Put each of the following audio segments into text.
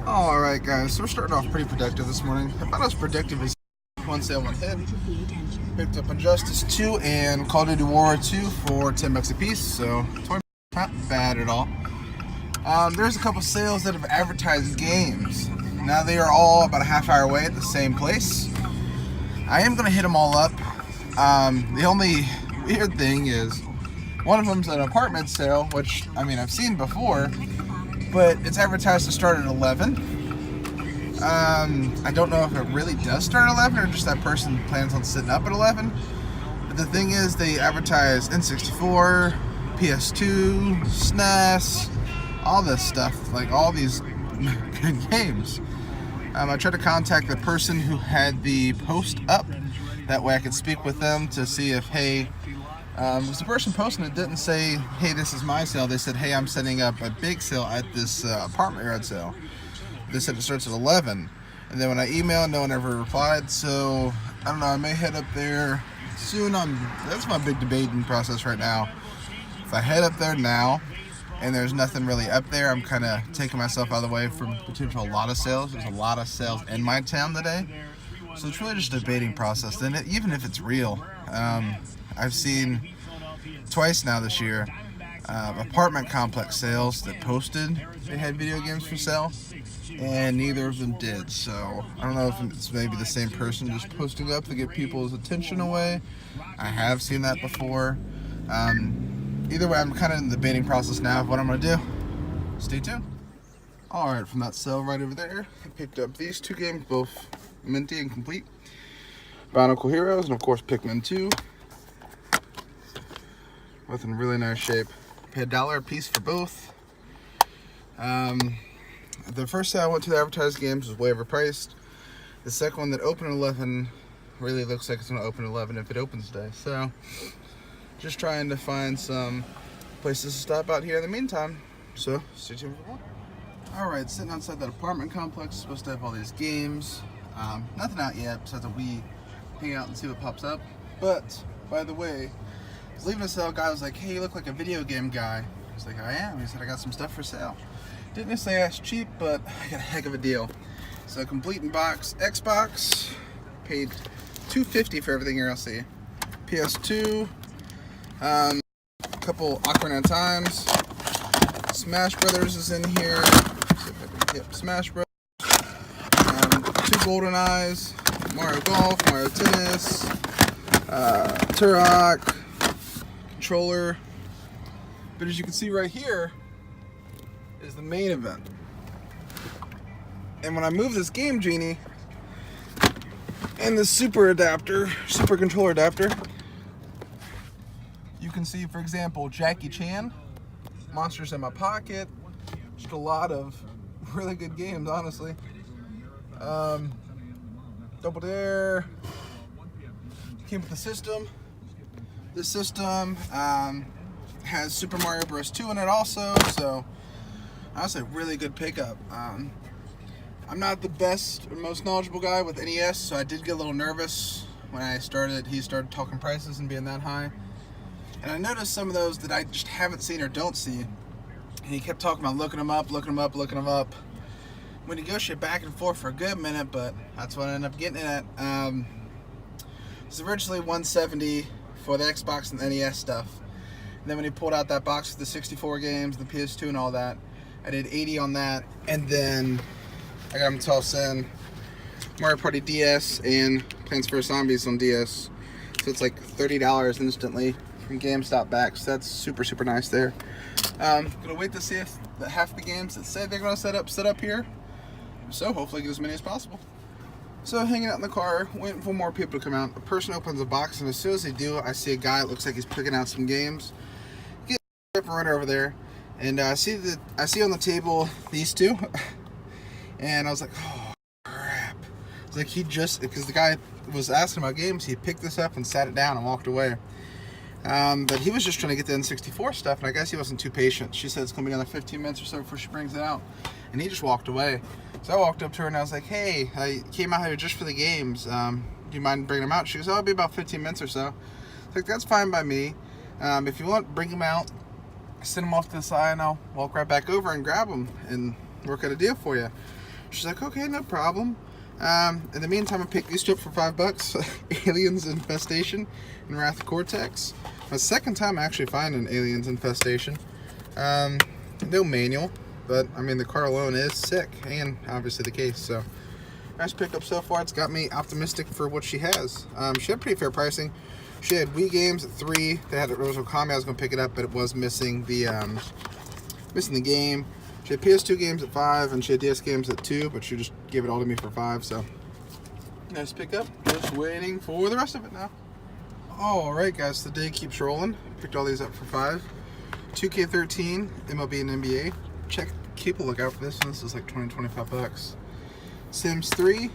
Alright guys, so we're starting off pretty productive this morning. About as productive as one sale, one hit. Picked up Injustice 2 and Call of Duty World War 2 for 10 bucks a piece, so not bad at all. There's a couple sales that have advertised games. Now they are all about a half hour away at the same place. I am going to hit them all up. The only weird thing is one of them's an apartment sale, which, I mean, I've seen before, but it's advertised to start at 11. I don't know if it really does start at 11 or just that person plans on sitting up at 11. But the thing is, they advertise N64, PS2, SNES, all this stuff, like all these good games. I tried to contact the person who had the post up. That way I could speak with them to see if, hey, was the person posting it didn't say, hey, this is my sale. They said, hey, I'm setting up a big sale at this apartment yard sale. They said it starts at 11. And then when I emailed, no one ever replied. So, I don't know, I may head up there soon. That's my big debating process right now. If I head up there now, and there's nothing really up there, I'm kind of taking myself out of the way from potential a lot of sales. There's a lot of sales in my town today. So it's really just a debating process. And even if it's real, I've seen twice now this year apartment complex sales that posted they had video games for sale, and neither of them did. So I don't know if it's maybe the same person just posting up to get people's attention away. I have seen that before. Either way, I'm kind of in the debating process now of what I'm going to do. Stay tuned. Alright, from that sale right over there, I picked up these two games, both minty and complete. Bionicle Heroes and of course Pikmin 2. Both in really nice shape. Paid $1 a piece for both. The first sale I went to, the advertised games, was way overpriced. The second one that opened at 11 really looks like it's going to open at 11 if it opens today. So, just trying to find some places to stop out here in the meantime. So, stay tuned for more. Alright, sitting outside that apartment complex, supposed to have all these games. Nothing out yet, besides a Wii. Hang out and see what pops up. But, by the way, I was leaving a sale, guy was like, hey, you look like a video game guy. I was like, I am. He said, I got some stuff for sale. Didn't say I was cheap, but I got a heck of a deal. So, complete in box Xbox, paid $250 for everything here, I'll see. PS2, a couple Ocarina of Times, Smash Brothers is in here. Yep, Smash Bros. 2 Golden Eyes, Mario Golf, Mario Tennis, Turok, controller. But as you can see right here is the main event. And when I move this Game Genie and the super controller adapter, you can see, for example, Jackie Chan, Monsters in My Pocket, just a lot of really good games, honestly. Double Dare came with the system. This system has Super Mario Bros. 2 in it also, so honestly, really good pickup. I'm not the best or most knowledgeable guy with NES, so I did get a little nervous when he started talking prices and being that high. And I noticed some of those that I just haven't seen or don't see. And he kept talking about looking them up. We negotiated back and forth for a good minute, but that's what I ended up getting it at. It's originally $170 for the Xbox and the NES stuff. And then when he pulled out that box with the 64 games, the PS2 and all that, I did $80 on that. And then I got him 12 cent Mario Party DS and Plants vs. Zombies on DS. So it's like $30 instantly from GameStop back. So that's super, super nice there. Gonna wait to see if half the games that say they're gonna set up here. So hopefully get as many as possible. So hanging out in the car, waiting for more people to come out. A person opens a box, and as soon as they do, I see a guy that looks like he's picking out some games. Get a runner over there, and I see on the table these two, and I was like, oh crap! It's like because the guy was asking about games, he picked this up and sat it down and walked away. But he was just trying to get the N64 stuff, and I guess he wasn't too patient. She said it's going to be another 15 minutes or so before she brings it out, and he just walked away. So I walked up to her and I was like, hey, I came out here just for the games. Do you mind bringing them out? She goes, oh, it'll be about 15 minutes or so. I was like, that's fine by me. If you want, bring them out, send them off to the side, and I'll walk right back over and grab them and work out a deal for you. She's like, okay, no problem. In the meantime, I picked these two up for $5. Aliens Infestation and Wrath Cortex. My second time actually finding Aliens Infestation. No manual, but I mean the card alone is sick, and obviously the case. So nice pickup so far. It's got me optimistic for what she has. She had pretty fair pricing. She had Wii games at $3. They had Okami. I was gonna pick it up, but it was missing the game. She had PS2 games at $5, and she had DS games at $2, but she just gave it all to me for $5. So nice pickup. Just waiting for the rest of it now. Alright guys, the day keeps rolling. Picked all these up for $5. 2K13, MLB and NBA. Keep a lookout for this one. This is like $20-25. Sims 3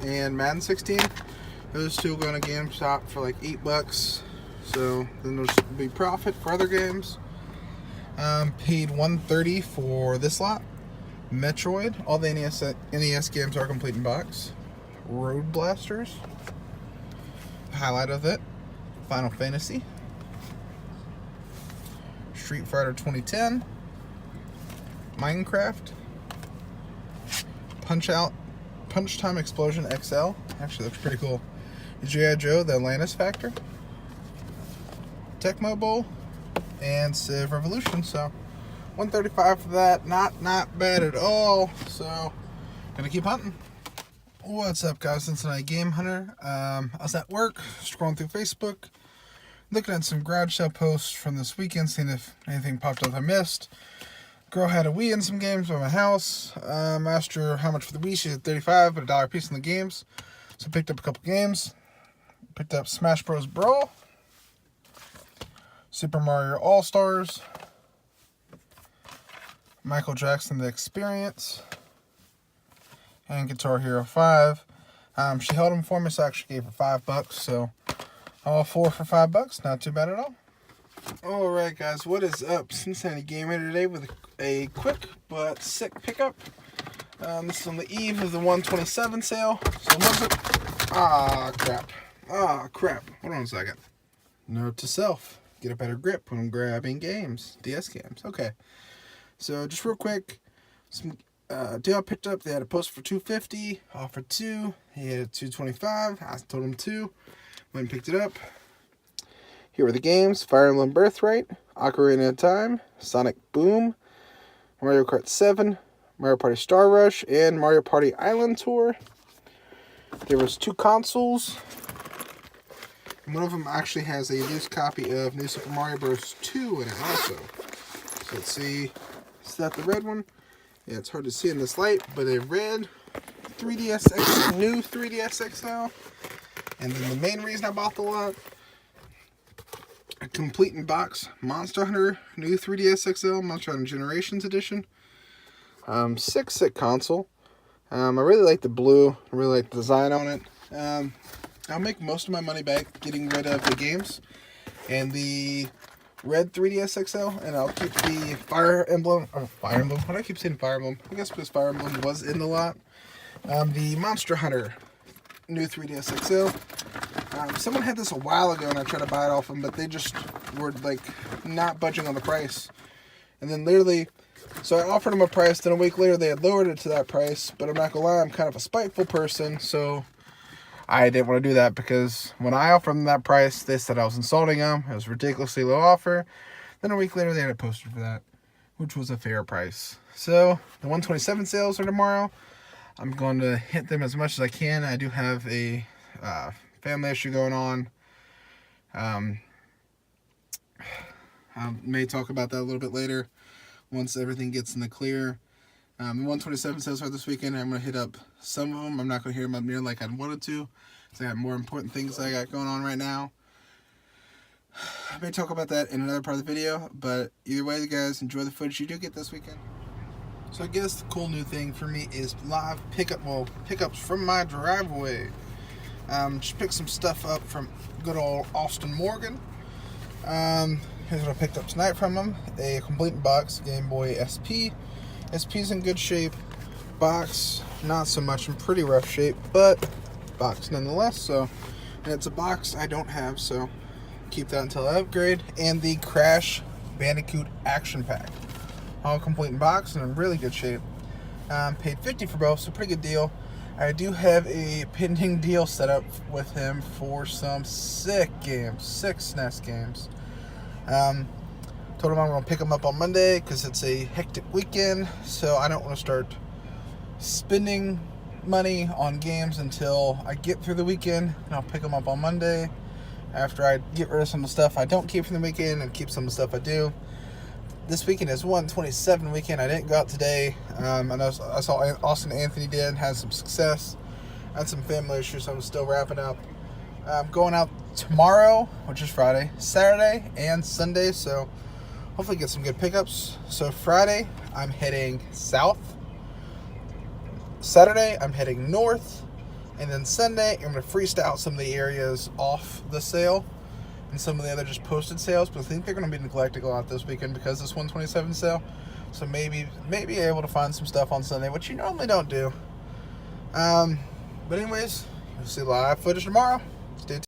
and Madden 16. Those two will go in a GameStop for like $8. So then there's be profit for other games. Paid $130 for this lot. Metroid. All the NES games are complete in box. Road Blasters. Highlight of it. Final Fantasy. Street Fighter 2010. Minecraft. Punch Time Explosion XL. Actually looks pretty cool. G.I. Joe, The Atlantis Factor. Tecmo Bowl. And Civ Revolution. So $135 for that. Not bad at all. So gonna keep hunting. What's up guys, Cincinnati Game Hunter. I was at work scrolling through Facebook, looking at some garage sale posts from this weekend, seeing if anything popped up I missed. Girl had a Wii in some games by my house. Asked her how much for the Wii. She said $35, but $1 a piece in the games. So picked up a couple games. Picked up Smash Bros. Brawl, Super Mario All-Stars, Michael Jackson The Experience, and Guitar Hero 5. She held them for me, so I actually gave her $5. So all four for $5. Not too bad at all. Alright guys, what is up? Cincinnati Gamer today with a quick but sick pickup. This is on the eve of the 127 sale. So what's it? Crap. Hold on a second. Note to self. Get a better grip when grabbing games. DS games. Okay. So just real quick, some deal I picked up. They had a post for $250, offered $2. He had $225. I told him $2. Went and picked it up. Here are the games: Fire Emblem Birthright, Ocarina of Time, Sonic Boom, Mario Kart 7, Mario Party Star Rush, and Mario Party Island Tour. There was 2 consoles. And one of them actually has a loose copy of New Super Mario Bros. 2 in it also. So let's see. Is that the red one? Yeah, it's hard to see in this light, but a red 3DS XL, new 3DS XL. And then the main reason I bought the lot, a complete in box Monster Hunter new 3DS XL, Monster Hunter Generations Edition. Sick console. I really like the blue. I really like the design on it. I'll make most of my money back getting rid of the games and the red 3DS XL, and I'll keep the Fire Emblem. Why do I keep saying Fire Emblem? I guess because Fire Emblem was in the lot. The Monster Hunter new 3DS XL. Someone had this a while ago and I tried to buy it off them, but they just were like not budging on the price. And then literally, so I offered them a price, then a week later they had lowered it to that price. But I'm not gonna lie, I'm kind of a spiteful person, so I didn't want to do that, because when I offered them that price, they said I was insulting them. It was a ridiculously low offer. Then a week later they had a poster for that, which was a fair price. So the 127 sales are tomorrow. I'm going to hit them as much as I can. I do have a family issue going on. I may talk about that a little bit later once everything gets in the clear. The 127 sales are this weekend. I'm going to hit up some of them. I'm not going to hit them up near like I wanted to, because I have more important things I got going on right now. I may talk about that in another part of the video, but either way, guys, enjoy the footage you do get this weekend. So I guess the cool new thing for me is live pickups from my driveway. Just picked some stuff up from good old Austin Morgan. Here's what I picked up tonight from him. A complete box Game Boy SP. SP's in good shape. Box, not so much, in pretty rough shape, but box nonetheless. So, and it's a box I don't have, so keep that until I upgrade. And the Crash Bandicoot Action Pack. All complete in box and in really good shape. Paid $50 for both, so pretty good deal. I do have a pending deal set up with him for some sick games, 6 SNES games. Told him I'm going to pick him up on Monday because it's a hectic weekend, so I don't want to start spending money on games until I get through the weekend, and I'll pick them up on Monday after I get rid of some of the stuff I don't keep from the weekend and keep some of the stuff I do. This weekend is 127 weekend. I didn't go out today. I saw Austin Anthony did, had some success. I had some family issues, so I'm still wrapping up. I'm going out tomorrow, which is Friday, Saturday, and Sunday, so hopefully get some good pickups. So Friday, I'm heading south. Saturday, I'm heading north. And then Sunday, I'm going to freestyle some of the areas off the sale and some of the other just posted sales. But I think they're going to be neglected a lot this weekend because of this 127 sale. So maybe able to find some stuff on Sunday, which you normally don't do. But anyways, you'll see live footage tomorrow. Stay tuned.